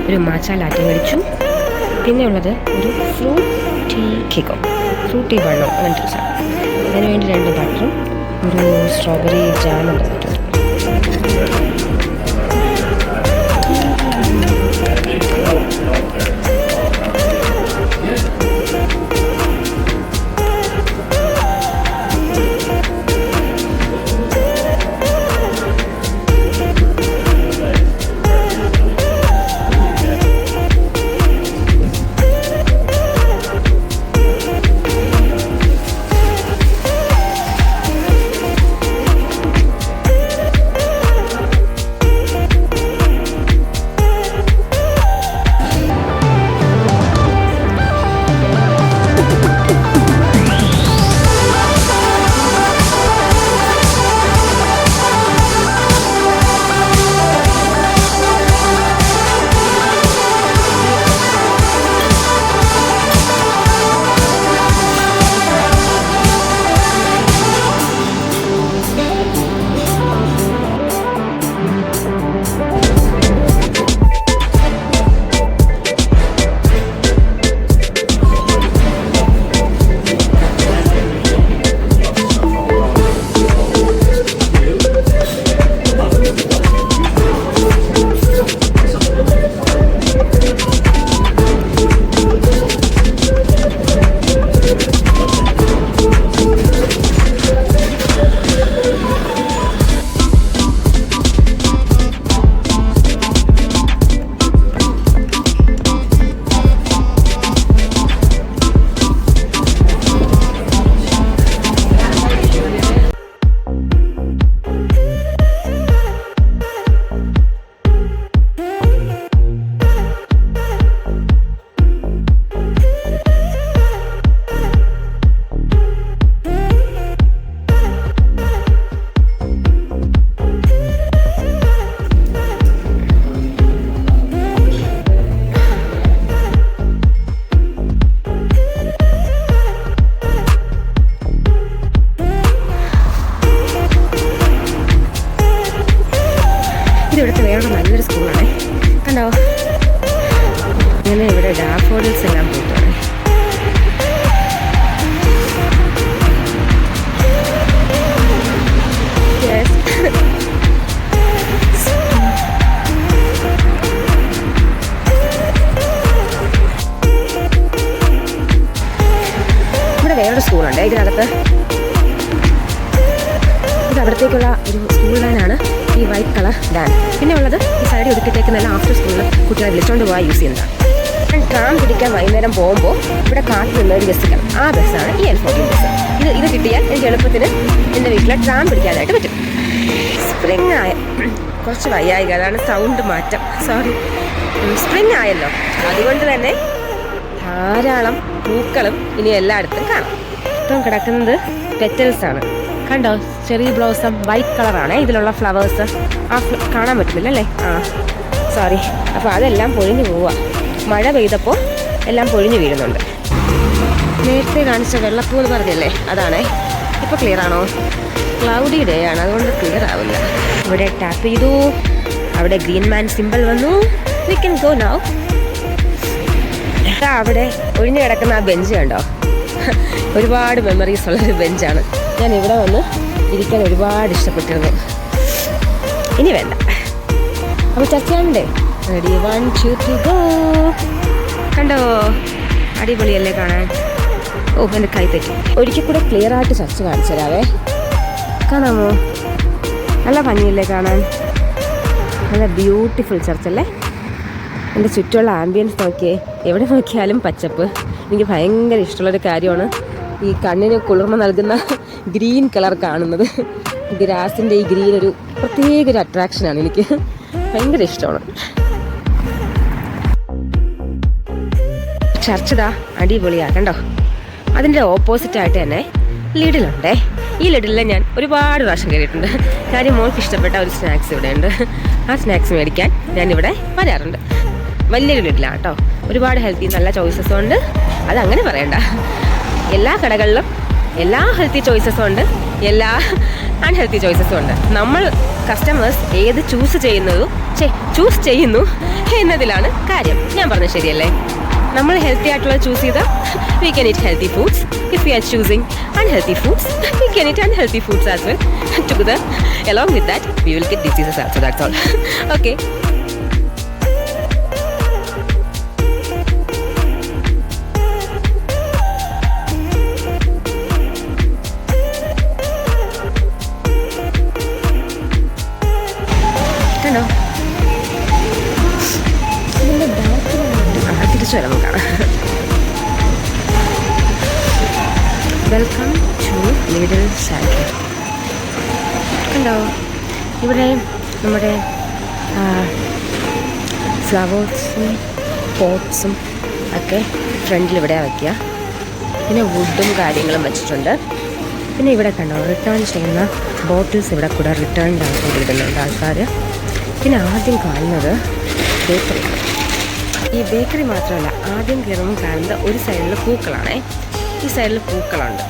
ഒരു മാച്ച ലാറ്റെ മേടിച്ചു. പിന്നെ ഉള്ളത് ഒരു ഫ്രൂട്ടി കേക്കോ, ഫ്രൂട്ടി ബണ്ണോ അങ്ങനത്തെ ഒരു സാധനം. അതിനുവേണ്ടി 2 ബട്ടറും ഒരു സ്ട്രോബെറി ജാമും തന്നിട്ടുണ്ട്. ഇവിടുത്തെ വേറെ നല്ലൊരു സ്കൂളാണേ. കണ്ടോ, ഇങ്ങനെ ഇവിടെ ഡാഫോഡിൽസ് എല്ലാം പോയിട്ടാണ്. ഇവിടെ വേറൊരു സ്കൂളുണ്ട് ഇതിനകത്ത്. ഇത് അവിടത്തേക്കുള്ള ഒരു സ്കൂൾ വാനാണ് ഈ വൈറ്റ് കളർ വാൻ. പിന്നെ ഉള്ളത് ഈ സൈഡിൽ ഒതുക്കിട്ടേക്ക് നല്ല ആഫ്റ്റർ സ്കൂളിൽ കുട്ടികളെ വിളിച്ചുകൊണ്ട് പോകാൻ യൂസ് ചെയ്യുന്നതാണ്. ട്രാം പിടിക്കാൻ വൈകുന്നേരം പോകുമ്പോൾ ഇവിടെ കാത്തു നിന്ന് ഒരു ബസ് കിട്ടും. ആ ബസ്സാണ് ഈ L14 ബസ്. ഇത് കിട്ടിയാൽ എനിക്ക് എളുപ്പത്തിന് എൻ്റെ വീട്ടിലെ ട്രാം പിടിക്കാനായിട്ട് പറ്റും. സ്പ്രിങ് ആയ കുറച്ച് വയ്യായിക, അതാണ് സൗണ്ട് മാറ്റം, സോറി. സ്പ്രിങ് ആയല്ലോ, അതുകൊണ്ട് തന്നെ ധാരാളം പൂക്കളും ഇനി എല്ലായിടത്തും കാണാം. ഇപ്പം കിടക്കുന്നത് പെറ്റൽസാണ്. കണ്ടോ, ചെറിയ ബ്ലോസം വൈറ്റ് കളറാണ് ഇതിലുള്ള ഫ്ലവേഴ്സ്. കാണാൻ പറ്റുന്നില്ല അല്ലേ? സോറി. അപ്പോൾ അതെല്ലാം പൊഴിഞ്ഞു പോവുക. മഴ പെയ്തപ്പോൾ എല്ലാം പൊഴിഞ്ഞു വീഴുന്നുണ്ട്. നേരത്തെ കാണിച്ച വെള്ളപ്പൂ എന്ന് പറഞ്ഞല്ലേ, അതാണേ. ഇപ്പോൾ ക്ലിയർ ആണോ? ക്ലൗഡി ഡേ ആണ്, അതുകൊണ്ട് ക്ലിയർ ആവില്ല. ഇവിടെ ടാപ്പ് ചെയ്തു, അവിടെ ഗ്രീൻ മാൻ സിമ്പിൾ വന്നു. We can go now. അവിടെ ഒഴിഞ്ഞു കിടക്കുന്ന ആ ബെഞ്ച് കണ്ടോ, ഒരുപാട് മെമ്മറീസ് ഉള്ളൊരു ബെഞ്ചാണ്. ഞാൻ ഇവിടെ വന്ന് ഇരിക്കാൻ ഒരുപാട് ഇഷ്ടപ്പെട്ടിരുന്നു. ഇനി വേണ്ട. അപ്പോൾ ചർച്ച ചെയ്യണ്ടേ? Ready, 1 2 3 go. കണ്ടോ, അടിപൊളിയല്ലേ കാണാൻ? ഓ, എൻ്റെ കൈ തെറ്റി. ഒരിക്കൽ കൂടെ ക്ലിയർ ആയിട്ട് ചർച്ച കാണിച്ചു തരാവേ. കാണാമോ? നല്ല ഭംഗിയില്ലേ കാണാൻ? നല്ല ബ്യൂട്ടിഫുൾ ചർച്ചല്ലേ? എൻ്റെ ചുറ്റുമുള്ള ആംബിയൻസ് നോക്കിയേ, എവിടെ നോക്കിയാലും പച്ചപ്പ്. എനിക്ക് ഭയങ്കര ഇഷ്ടമുള്ളൊരു കാര്യമാണ് ഈ കണ്ണിന് കുളിർമ നൽകുന്ന ഗ്രീൻ കളർ കാണുന്നത്. ഗ്രാസിൻ്റെ ഈ ഗ്രീൻ ഒരു പ്രത്യേക ഒരു അട്രാക്ഷനാണ്, എനിക്ക് ഭയങ്കര ഇഷ്ടമാണ്. ചർച്ചതാ അടിപൊളിയാ, കണ്ടോ? അതിൻ്റെ ഓപ്പോസിറ്റായിട്ട് തന്നെ ലിഡിലുണ്ടേ. ഈ ലിഡിലിൽ ഞാൻ ഒരുപാട് പ്രാവശ്യം കയറിയിട്ടുണ്ട്. കാര്യം മോൾക്ക് ഇഷ്ടപ്പെട്ട ഒരു സ്നാക്സ് ഇവിടെ ഉണ്ട്. ആ സ്നാക്സ് മേടിക്കാൻ ഞാനിവിടെ വരാറുണ്ട്. വലിയൊരു ലിഡിലാണ് കേട്ടോ. ഒരുപാട് ഹെൽത്തി നല്ല ചോയ്സസും ഉണ്ട്. അതങ്ങനെ പറയണ്ട, എല്ലാ കടകളിലും എല്ലാ ഹെൽത്തി ചോയ്സസും ഉണ്ട്, എല്ലാ അൺഹെൽത്തി ചോയ്സസും ഉണ്ട്. നമ്മൾ കസ്റ്റമേഴ്സ് ഏത് ചൂസ് ചെയ്യുന്നു എന്നതിലാണ് കാര്യം. ഞാൻ പറഞ്ഞത് ശരിയല്ലേ? നമ്മൾ ഹെൽത്തി ആയിട്ടുള്ളത് ചൂസ് ചെയ്താൽ we can eat healthy foods. If we R choosing unhealthy foods, we can eat unhealthy foods as well. Together, along with that, we will get diseases also. That's all. Okay. കണ്ടോ, ഇതിൻ്റെ ബാക്കിലാണ് തിരിച്ചു വരാൻ കാണാം. Welcome to Lidl sundry. കണ്ടോ, ഇവിടെ നമ്മുടെ ഫ്ലവേഴ്സും പോട്ട്സും ഒക്കെ ഫ്രണ്ടിൽ ഇവിടെ വയ്ക്കുക. പിന്നെ വുഡും കാര്യങ്ങളും വെച്ചിട്ടുണ്ട്. പിന്നെ ഇവിടെ കണ്ടോ, റിട്ടേൺ ചെയ്യുന്ന ബോട്ടിൽസ് ഇവിടെ കൂടെ റിട്ടേൺഡ് ആയിട്ട് ഇടുന്നുണ്ട് ആൾക്കാർ. പിന്നെ ആദ്യം കാണുന്നത് ബേക്കറി. ഈ ബേക്കറി മാത്രമല്ല, ആദ്യം കയറുമ്പോൾ കാണുന്നത് ഒരു സൈഡിൽ പൂക്കളാണേ. ഈ സൈഡിൽ പൂക്കളുണ്ട്.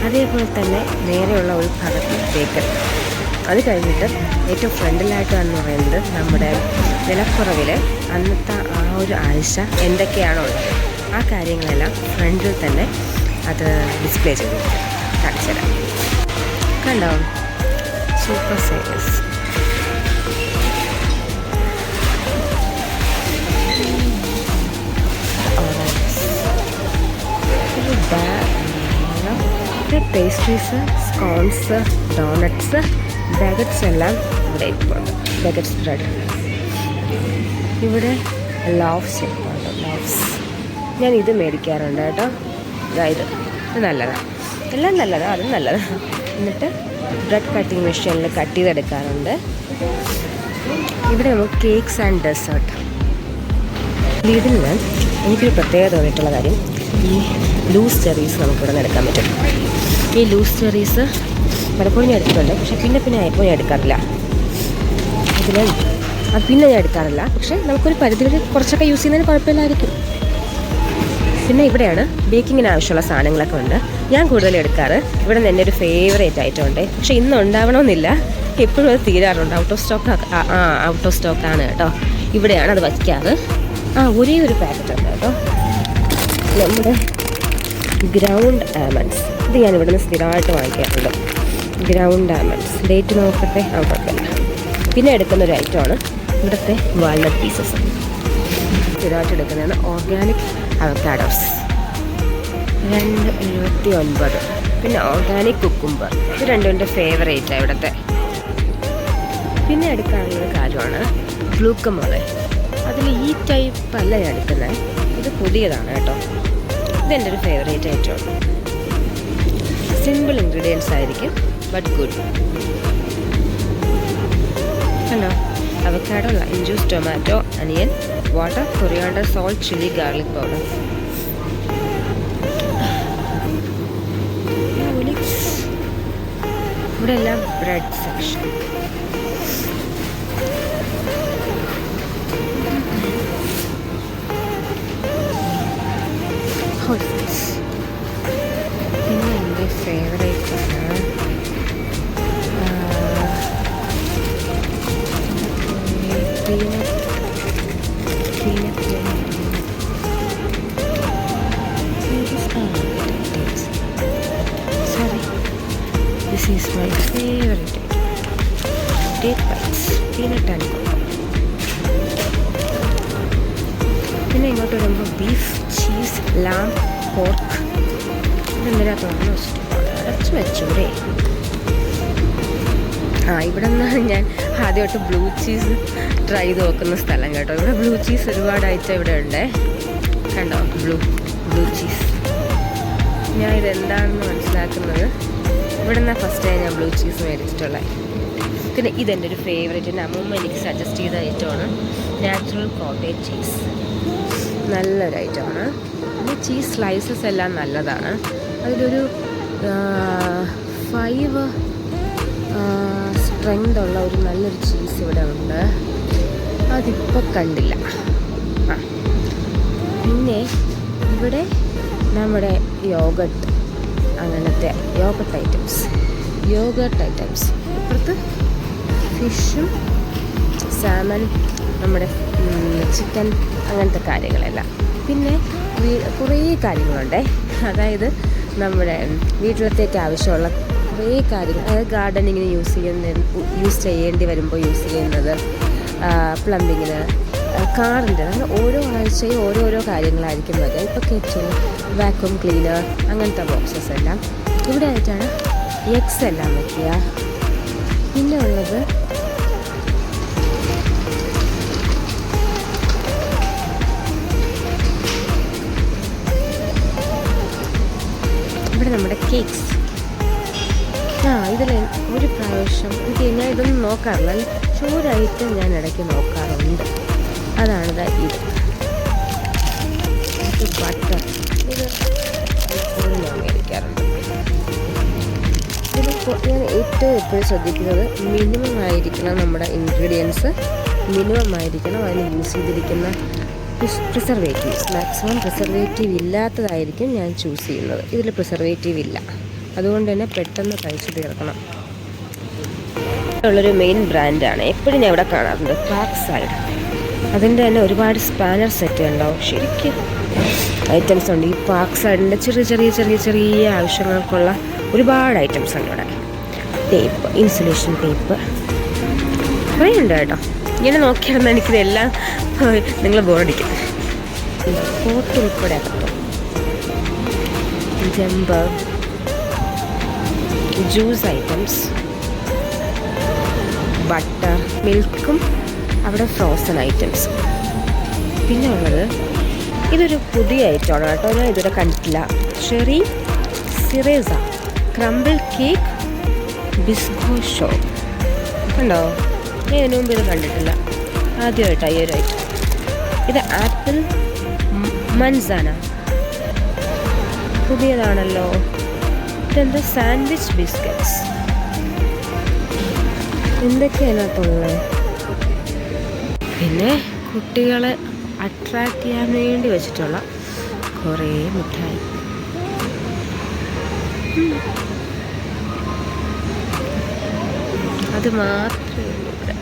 അതേപോലെ തന്നെ നേരെയുള്ള ഒരു ഭാഗത്ത് ബേക്കറി. അത് കഴിഞ്ഞിട്ട് ഏറ്റവും ഫ്രണ്ടിലായിട്ടെന്ന് പറയുന്നത് നമ്മുടെ വിലക്കുറവിൽ അന്നത്തെ ആ ഒരു ആഴ്ച എന്തൊക്കെയാണോ ഉള്ളത് ആ കാര്യങ്ങളെല്ലാം ഫ്രണ്ടിൽ തന്നെ അത് ഡിസ്പ്ലേ ചെയ്തു കാണിച്ചു തരാം. കണ്ടോ, super saves. Pastries, scones, donuts, baguettes എല്ലാം ഇവിടെ ഇരിപ്പുണ്ട്. Baguettes bread. ഇവിടെ ലോഫ്സ് ഇരിപ്പുണ്ട്. ലോഫ്സ് ഞാൻ ഇത് മേടിക്കാറുണ്ട് കേട്ടോ. ഇത് നല്ലതാണ്, എല്ലാം നല്ലതാണ്, അതും നല്ലതാണ്. എന്നിട്ട് ബ്രെഡ് കട്ടിങ് മെഷീനിൽ കട്ട് ചെയ്തെടുക്കാറുണ്ട്. ഇവിടെ നമുക്ക് കേക്ക്സ് ആൻഡ് ഡെസേർട്ട്. ഇതിൽ എനിക്കൊരു പ്രത്യേകത തോന്നിയിട്ടുള്ള കാര്യം, ഈ ലൂസ് ചെറീസ് നമുക്കിവിടെ നിന്ന് എടുക്കാൻ പറ്റും. ഈ ലൂസ് ചെറീസ് പലപ്പോഴും ഞാൻ എടുത്തിട്ടുണ്ട്, പക്ഷേ പിന്നെ ആയപ്പോൾ ഞാൻ എടുക്കാറില്ല. പിന്നെ ഞാൻ എടുക്കാറില്ല, പക്ഷേ നമുക്കൊരു പരിധിയിൽ കുറച്ചൊക്കെ യൂസ് ചെയ്യുന്നതിന് കുഴപ്പമില്ലായിരിക്കും. പിന്നെ ഇവിടെയാണ് ബേക്കിങ്ങിന് ആവശ്യമുള്ള സാധനങ്ങളൊക്കെ ഉണ്ട്. ഞാൻ കൂടുതൽ എടുക്കാറ് ഇവിടെ നിന്ന് എൻ്റെ ഒരു ഫേവറേറ്റ് ഐറ്റം ഉണ്ട്. പക്ഷേ ഇന്ന് ഉണ്ടാവണമെന്നില്ല, എപ്പോഴും അത് തീരാറുണ്ട്. ഔട്ട് ഓഫ് സ്റ്റോക്കാണ് കേട്ടോ. ഇവിടെയാണ് അത് വയ്ക്കാറ്. ഒരേ ഒരു പാക്കറ്റ് ഉണ്ട് കേട്ടോ, നമ്മുടെ ഗ്രൗണ്ട് ആൽമണ്ട്സ്. ഇത് ഞാൻ ഇവിടെ നിന്ന് സ്ഥിരമായിട്ട് വാങ്ങിക്കാറുണ്ട്. Ground almonds. ഡേറ്റ് നോക്കട്ടെ, കുഴപ്പമില്ല. പിന്നെ എടുക്കുന്നൊരു ഐറ്റമാണ് ഇവിടുത്തെ വാൾനട്ട് പീസസ്. സ്ഥിരമായിട്ട് എടുക്കുന്നതാണ് ഓർഗാനിക് അവക്കാഡോസ്, 2.79. പിന്നെ ഓർഗാനിക് കുക്കുംബർ. ഇത് രണ്ടും എൻ്റെ ഫേവറേറ്റാണ് ഇവിടുത്തെ. പിന്നെ എടുക്കാനുള്ളൊരു കാര്യമാണ് ഗ്ലൂക്കമോളെ. അതിൽ ഈ ടൈപ്പ് അല്ല ഞാൻ എടുക്കുന്നത്, ഇത് പുതിയതാണ് കേട്ടോ. ഇതെൻ്റെ ഒരു ഫേവറേറ്റ് ഐറ്റമാണ്. സിമ്പിൾ ഇൻഗ്രീഡിയൻസ് ആയിരിക്കും, but good. Hello, avocado, lime juice, tomato, onion, water, coriander, salt, chilli, garlic powder. ഇവിടെ എല്ലാം ബ്രെഡ് സെക്ഷൻ. പിന്നെ എൻ്റെ ഫേവറേറ്റ് ആണ് This is my favorite item. Date bites, peanut and cocoa. പിന്നെ ഇങ്ങോട്ട് വരുമ്പോൾ ബീഫ്, ചീസ്, ലാം, pork. ഇതെന്തിനകത്താണ് അടച്ചു വെച്ചൂടെ. ഇവിടെ നിന്നാണ് ഞാൻ ആദ്യമായിട്ട് ബ്ലൂ ചീസ് ട്രൈ ചെയ്ത് നോക്കുന്ന സ്ഥലം കേട്ടോ. ഇവിടെ ബ്ലൂ ചീസ് ഒരുപാട് ഐറ്റം ഇവിടെ ഉണ്ട്. കണ്ടോ, ബ്ലൂ ചീസ്. ഞാൻ ഇതെന്താണെന്ന് മനസ്സിലാക്കുന്നത് ഇവിടെ നിന്നാണ് ഫസ്റ്റ് ടൈം ഞാൻ ബ്ലൂ ചീസ് മേടിച്ചിട്ടുള്ളത്. പിന്നെ ഇതെൻ്റെ ഒരു ഫേവറേറ്റ്, എൻ്റെ അമ്മൂമ്മ എനിക്ക് സജസ്റ്റ് ചെയ്ത ഐറ്റമാണ് നാച്ചുറൽ കോട്ടേജ് ചീസ്. നല്ലൊരു ഐറ്റമാണ്. പിന്നെ ചീസ് സ്ലൈസസ് എല്ലാം നല്ലതാണ്. അതിലൊരു 5 സ്ട്രെങ്ത് ഉള്ള ഒരു നല്ലൊരു ചീസ് ഇവിടെ ഉണ്ട്. അതിപ്പോൾ കണ്ടില്ല. പിന്നെ ഇവിടെ നമ്മുടെ യോഗട്ട്, അങ്ങനത്തെ യോഗട്ട് ഐറ്റംസ്. Yoghurt items. ഇപ്പുറത്ത് ഫിഷും സാമൺ, നമ്മുടെ ചിക്കൻ, അങ്ങനത്തെ കാര്യങ്ങളെല്ലാം. പിന്നെ കുറേ കാര്യങ്ങളുണ്ട്. അതായത് നമ്മുടെ വീട്ടിലത്തേക്ക് ആവശ്യമുള്ള കുറേ കാര്യങ്ങൾ, അതായത് ഗാർഡനിങ്ങിന് യൂസ് ചെയ്യേണ്ടി വരുമ്പോൾ യൂസ് ചെയ്യുന്നത്, പ്ലംബിങ്ങിന്, കാറിൻ്റെ, അങ്ങനെ ഓരോ ആഴ്ചയും ഓരോരോ കാര്യങ്ങളായിരിക്കും വരിക. ഇപ്പോൾ കിച്ചൺ, വാക്യൂം ക്ലീനർ, അങ്ങനത്തെ ബോക്സസ് എല്ലാം ഇവിടെ ആയിട്ടാണ് എഗ്സ് എല്ലാം വയ്ക്കുക. പിന്നെ ഉള്ളത് ഇവിടെ നമ്മുടെ കേക്ക്സ്. ഇതിൽ ഒരു പ്രാവശ്യം ഞാൻ ഇതൊന്നും നോക്കാറില്ല, പക്ഷെ ഒരു ഐറ്റം ഞാൻ ഇടയ്ക്ക് നോക്കാറുണ്ട്. അതാണിത്. ഇത് ബട്ടർ. ഇത് എപ്പോഴും ഞാൻ മേടിക്കാറുണ്ട്. ഞാൻ ഏറ്റവും എപ്പോഴും ശ്രദ്ധിക്കുന്നത് മിനിമം ആയിരിക്കണം, നമ്മുടെ ഇൻഗ്രീഡിയൻസ് മിനിമം ആയിരിക്കണം. അതിന് യൂസ് ചെയ്തിരിക്കുന്ന പ്രിസർവേറ്റീവ്സ് മാക്സിമം പ്രിസർവേറ്റീവ് ഇല്ലാത്തതായിരിക്കും ഞാൻ ചൂസ് ചെയ്യുന്നത്. ഇതിൽ പ്രിസർവേറ്റീവ് ഇല്ല, അതുകൊണ്ട് തന്നെ പെട്ടെന്ന് കഴിച്ചു തീർക്കണം. ഉള്ളൊരു മെയിൻ ബ്രാൻഡാണ്, എപ്പോഴും ഞാൻ ഇവിടെ കാണാറുണ്ട്, പാർക്സൈഡ്. അതിൻ്റെ തന്നെ ഒരുപാട് സ്പാനർ സെറ്റ് ഉണ്ടാവും. ശരിക്കും ഐറ്റംസ് ഉണ്ട് ഈ പാർക്സൈഡിൻ്റെ. ചെറിയ ചെറിയ ചെറിയ ചെറിയ ആവശ്യങ്ങൾക്കുള്ള ഒരുപാട് ഐറ്റംസ് ഉണ്ട് ഇവിടെ. ടേപ്പ്, ഇൻസുലേഷൻ ടേപ്പ്, കുറേ ഉണ്ട് കേട്ടോ. ഇങ്ങനെ നോക്കിയാൽ എനിക്കിതെല്ലാം നിങ്ങൾ ബോറടിക്കും. കോട്ട് ഉൾപ്പെടെ കിട്ടും. ജമ്പർ, ജ്യൂസ് ഐറ്റംസ്, ബട്ടർ, മിൽക്കും, അവിടെ ഫ്രോസൺ ഐറ്റംസ്. പിന്നെ ഉള്ളത് ഇതൊരു പുതിയ ഐറ്റമാണ് കേട്ടോ, ഞാൻ ഇതുവരെ കണ്ടിട്ടില്ല. ഷെറി സിറേസ ക്രംബിൾ കേക്ക് ബിസ്കോ ഷോ. കണ്ടോ? ഞാൻ ഇതിനു മുമ്പ് ഇത് കണ്ടിട്ടില്ല, ആദ്യമായിട്ടാണ് ഈ ഒരു ഐറ്റം. ഇത് ആപ്പിൾ മൻസാന, പുതിയതാണല്ലോ. ഇതെന്താ? Sandwich biscuits. എന്തൊക്കെയാണ് അതിനകത്തുള്ളത്? പിന്നെ കുട്ടികളെ അട്രാക്റ്റ് ചെയ്യാൻ വേണ്ടി വെച്ചിട്ടുള്ള കുറേ മിഠായി. അത് മാത്രമേ ഉള്ളൂ ഇവിടെ.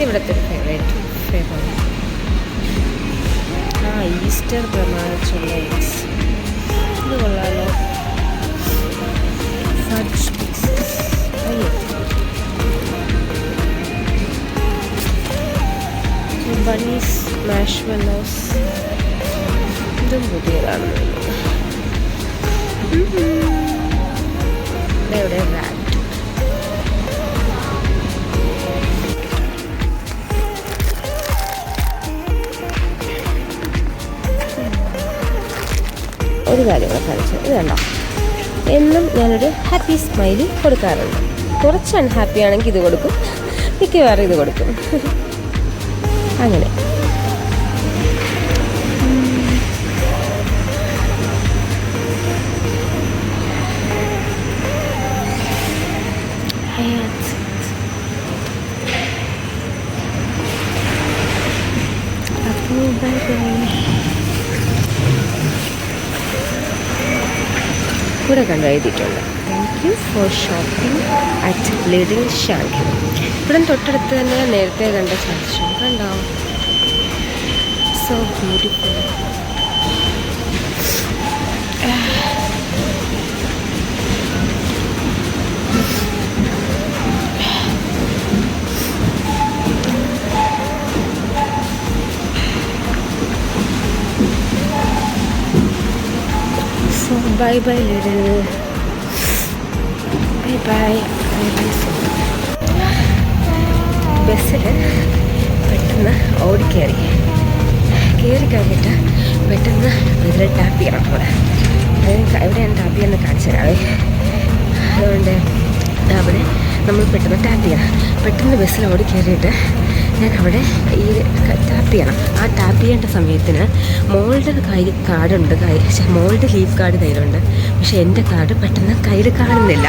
ഇവിടുത്തെ ഫേവറേറ്റ് ഈസ്റ്റർ പ്രമാണിച്ചുള്ള എഗ്സ്. ഇത് കൊള്ളാലോ. Fudge pieces. അയ്യോ, ബണ്ണീസ്, മാഷ്മെല്ലോസ്. ഇതും പുതിയതാണ്. ഇവിടെ റാറ്റ്. ഒരു കാര്യം കൂടെ കാണിച്ചു. ഇത് കണ്ടോ, എന്നും ഞാനൊരു ഹാപ്പി സ്മൈലി കൊടുക്കാറുണ്ട്. കുറച്ച് അൺഹാപ്പി ആണെങ്കിൽ ഇത് കൊടുക്കും, മിക്കവാറും ഇത് കൊടുക്കും. അങ്ങനെ അപ്പോൾ ബൈ ബൈ. കൂടെ കണ്ടു എഴുതിയിട്ടുണ്ട്, thank you for shopping at little ഷാങ്കി. ഇവിടെ തൊട്ടടുത്ത് തന്നെ നേരത്തെ കണ്ട ചർച്ച കണ്ടോ? So beautiful. Bye bye little. Bye bye. ബസ്സിൽ പെട്ടെന്ന് ഓടിക്കയറി കഴിഞ്ഞിട്ട് പെട്ടെന്ന് ഇതിൽ ടാപ്പ് ചെയ്യണം. അവിടെ എവിടെയാണ് ടാപ്പ് ചെയ്യുന്നത് കാണിച്ചു തരാവേ. അതുകൊണ്ട് അവിടെ നമ്മൾ പെട്ടെന്ന് ടാപ്പ് ചെയ്യണം. പെട്ടെന്ന് ബസ്സിൽ ഓടി കയറിയിട്ട് ഞാൻ അവിടെ ഈ ടാപ്പ് ചെയ്യണം. ആ ടാപ്പ് ചെയ്യേണ്ട സമയത്തിന് മോളുടെ കാർഡുണ്ട്, മോളുടെ ലീവ് കാർഡ് കയ്യിലുണ്ട്. പക്ഷെ എൻ്റെ കാർഡ് പെട്ടെന്ന് കയ്യിൽ കാണുന്നില്ല.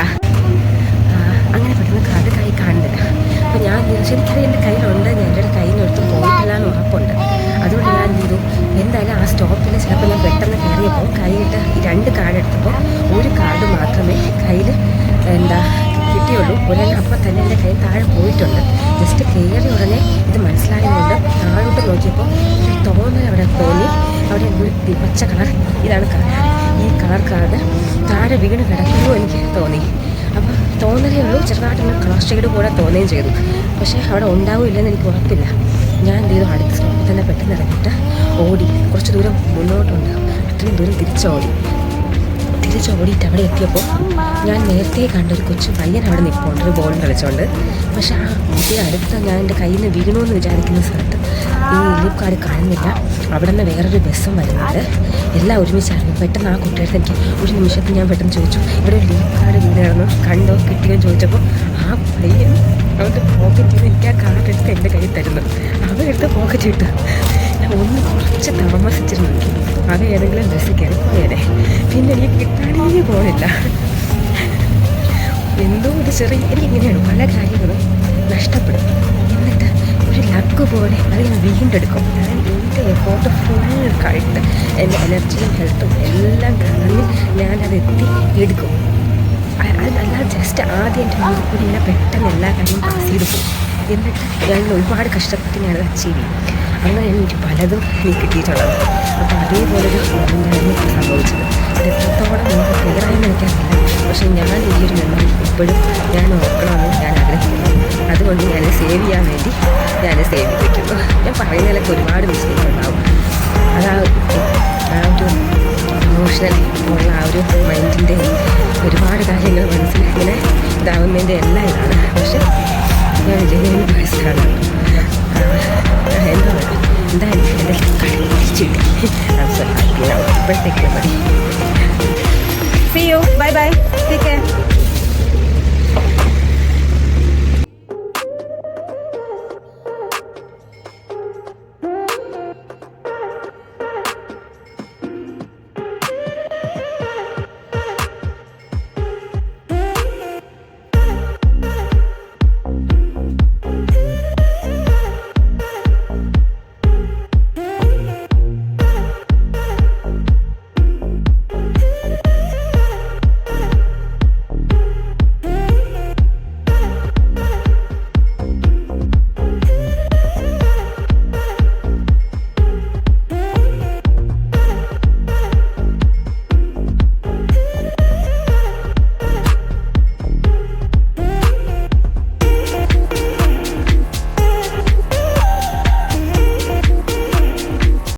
അങ്ങനെ പെട്ടെന്ന് കാർഡ് കയ്യിൽ കാണുന്നില്ല. അപ്പോൾ ഞാൻ ശരിക്കും എൻ്റെ കയ്യിലുണ്ട്, ഞാൻ എൻ്റെ കയ്യിൽ നിന്ന് എടുത്ത് പോയിട്ടില്ല എന്ന് ഉറപ്പുണ്ട്. അതുകൊണ്ട് ഞാൻ ചെയ്തു, എന്തായാലും ആ സ്റ്റോപ്പിൽ ചിലപ്പോൾ ഞാൻ പെട്ടെന്ന് കയറിയപ്പോൾ കയ്യിട്ട് ഈ 2 കാർഡ് എടുത്തപ്പോൾ ഒരു കാർഡ് മാത്രമേ കയ്യിൽ കിട്ടിയുള്ളൂ. ഉടനെ അപ്പം തന്നെ എൻ്റെ കയ്യിൽ താഴെ പോയിട്ടുണ്ട്. ജസ്റ്റ് കയറി ഉടനെ ഇത് മനസ്സിലായതുകൊണ്ട് താഴോട്ട് നോക്കിയപ്പോൾ ഒരു തോന്നൽ അവിടെ തോന്നി. അവിടെ ഒരു പച്ച കളർ, ഇതാണ് കാർഡ്, ഈ കളർ കാർഡ് താഴെ വീണ് കിടക്കുമ്പോൾ എനിക്ക് തോന്നി. അപ്പോൾ തോന്നലേ ഉള്ളൂ, ചെറുതായിട്ടൊന്ന് ക്രോസ് ഷെയ്ഡ് കൂടെ തോന്നുകയും ചെയ്തു. പക്ഷേ അവിടെ ഉണ്ടാവില്ലെന്ന് എനിക്ക് ഉറപ്പില്ല. ഞാൻ എന്ത് ചെയ്തു, അടുത്ത സ്റ്റോപ്പിൽ തന്നെ പെട്ടെന്ന് ഇറങ്ങിയിട്ട് ഓടി. കുറച്ച് ദൂരം മുന്നോട്ടുണ്ട്, അത്രയും ദൂരം തിരിച്ചോടിയിട്ട് അവിടെ എത്തിയപ്പോൾ ഞാൻ നേരത്തെ കണ്ടൊരു കൊച്ചു പയ്യൻ അവിടെ നിൽപ്പുണ്ട്, ഒരു ബോളും കളിച്ചുകൊണ്ട്. പക്ഷേ ആ കുട്ടിയുടെ അടുത്ത് ഞാൻ എൻ്റെ കയ്യിൽ നിന്ന് വീണുവെന്ന് വിചാരിക്കുന്ന സ്ഥലത്ത് ഈ ലീവ് കാർഡ് കാണുന്നില്ല. അവിടെ നിന്ന് വേറൊരു ബസ്സും വരുന്നുണ്ട്. എല്ലാം ഒരുമിച്ചായിരുന്നു. പെട്ടെന്ന് ആ കുട്ടിയുടെ എനിക്ക് ഒരു നിമിഷത്തിൽ ഞാൻ പെട്ടെന്ന് ചോദിച്ചു, ഇവിടെ ഒരു ലീവ് കാർഡ് വീണ് കിടന്നു, കണ്ടോ, കിട്ടിയോ ചോദിച്ചപ്പോൾ ആ പയ്യൻ അവൻ്റെ പോക്കറ്റിൽ നിന്ന് എനിക്ക് ആ കാർഡ് എടുത്ത് എൻ്റെ കയ്യിൽ തരുന്നു. അവരെടുത്ത് പോക്കറ്റ് ഇട്ട് ഞാൻ ഒന്ന് കുറച്ച് താമസിച്ചിരുന്നു. അത് ഏതെങ്കിലും ബസ്സിൽ കയറി പോയേനെ. പിന്നെ എനിക്ക് കിട്ടാനേ പോണില്ല. എന്തോ ഒരു എനിക്കിങ്ങനെയാണ് പല കാര്യങ്ങളും നഷ്ടപ്പെടും. എന്നിട്ട് ഒരു ലക്ക് പോലെ അത് ഞാൻ വീണ്ടെടുക്കും. എൻ്റെ എഫോർട്ട് ഫുൾ കഴിട്ട് എൻ്റെ എനർജിയും ഹെൽത്തും എല്ലാം കളഞ്ഞ് ഞാനത് എടുക്കും. അതല്ല, ജസ്റ്റ് ആദ്യം എൻ്റെ മുന്നിൽ കൂടി ഇങ്ങനെ പെട്ടെന്ന് എല്ലാ കാര്യവും പാസ് ചെയ്ത് പോകും. എന്നിട്ട് ഞാൻ ഒരുപാട് കഷ്ടപ്പെട്ട് ഞാനത് അച്ചീവ് ചെയ്യും. അങ്ങനെ എനിക്ക് പലതും എനിക്ക് കിട്ടിയിട്ടുള്ളത്. അപ്പോൾ അതേപോലൊരു മൊമെൻ്റാണ് എനിക്ക് സംഭവിച്ചത്. അത് എത്രത്തോളം നമുക്ക് ക്ലിയറായെന്ന് എനിക്കറിയില്ല. പക്ഷേ ഞാൻ ഈ ഒരു മെമ്മറി ഇപ്പോഴും ഞാൻ ഓർക്കണമെന്ന് ഞാൻ ആഗ്രഹിക്കുന്നു. അതുകൊണ്ട് ഞാൻ സേവ് ചെയ്യാൻ വേണ്ടി ഞാൻ സേവ് ചെയ്തിരിക്കുന്നു. ഞാൻ പറയുന്നതിലൊക്കെ ഒരുപാട് മിസ്റ്റേക്ക് ഉണ്ടാവും. ആ ഒരു ഇമോഷണൽ ഉള്ള ആ ഒരു മൈൻഡിൻ്റെ ഒരുപാട് കാര്യങ്ങൾ മനസ്സിൽ ഇങ്ങനെ ഇതാവുന്നതിൻ്റെ എല്ലാം ഇതാണ്. പക്ഷെ ഞാൻ ജെന്യുവൻ പേഴ്സണാണ്. എന്തായാലും എൻ്റെ കഴിച്ചിട്ട് ഇപ്പോഴത്തേക്ക് മതി.